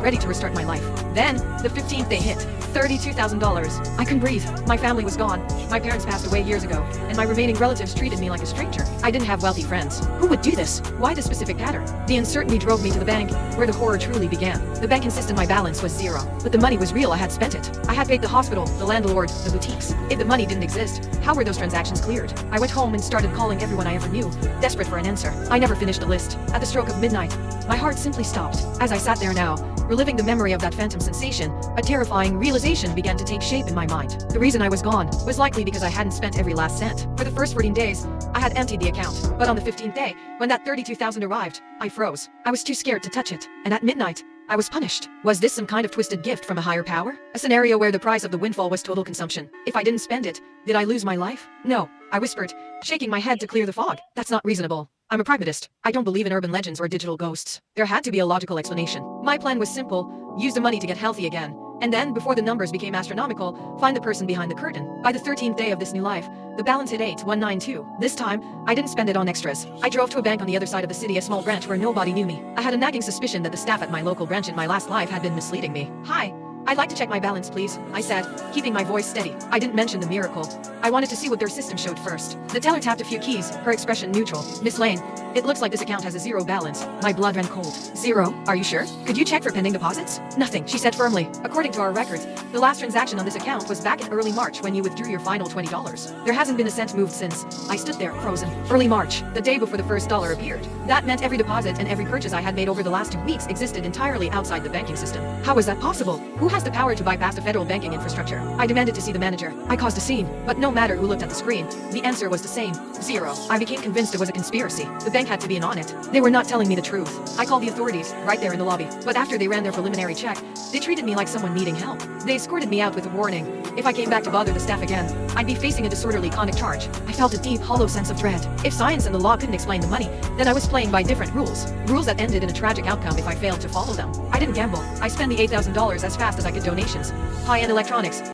ready to restart my life. Then, the 15th day hit. $32,000. I couldn't breathe. My family was gone. My parents passed away years ago, and my remaining relatives treated me like a stranger. I didn't have wealthy friends. Who would do this? Why this specific pattern? The uncertainty drove me to the bank, where the horror truly began. The bank insisted my balance was zero, but the money was real. I had spent it. I had paid the hospital, the landlord, the boutiques. If the money didn't exist, how were those transactions cleared? I went home and started calling everyone I ever knew, desperate for an answer. I never finished the list. At the stroke of midnight, my heart simply stopped. As I sat there now, reliving the memory of that phantom sensation, a terrifying realization began to take shape in my mind. The reason I was gone was likely because I hadn't spent every last cent. For the first 14 days, I had emptied the account. But on the 15th day, when that 32,000 arrived, I froze. I was too scared to touch it. And at midnight, I was punished. Was this some kind of twisted gift from a higher power? A scenario where the price of the windfall was total consumption. If I didn't spend it, did I lose my life? No, I whispered, shaking my head to clear the fog. That's not reasonable. I'm a pragmatist. I don't believe in urban legends or digital ghosts. There had to be a logical explanation. My plan was simple: use the money to get healthy again. And then, before the numbers became astronomical, find the person behind the curtain. By the 13th day of this new life, the balance hit 8192. This time, I didn't spend it on extras. I drove to a bank on the other side of the city, a small branch where nobody knew me. I had a nagging suspicion that the staff at my local branch in my last life had been misleading me. "Hi, I'd like to check my balance, please," I said, keeping my voice steady. I didn't mention the miracle. I wanted to see what their system showed first. The teller tapped a few keys, her expression neutral. "Miss Lane, it looks like this account has a zero balance." My blood ran cold. "Zero? Are you sure? Could you check for pending deposits?" "Nothing," she said firmly. "According to our records, the last transaction on this account was back in early March when you withdrew your final $20. There hasn't been a cent moved since." I stood there, frozen. Early March, the day before the first dollar appeared. That meant every deposit and every purchase I had made over the last 2 weeks existed entirely outside the banking system. How was that possible? Who has the power to bypass the federal banking infrastructure? I demanded to see the manager. I caused a scene, but no matter who looked at the screen, the answer was the same: zero. I became convinced it was a conspiracy. The bank had to be in on it. They were not telling me the truth. I called the authorities, right there in the lobby. But after they ran their preliminary check, they treated me like someone needing help. They escorted me out with a warning: if I came back to bother the staff again, I'd be facing a disorderly conduct charge. I felt a deep, hollow sense of dread. If science and the law couldn't explain the money, then I was playing by different rules. Rules that ended in a tragic outcome if I failed to follow them. I didn't gamble. I spent the $8,000 as fast as I could. Donations, high-end electronics,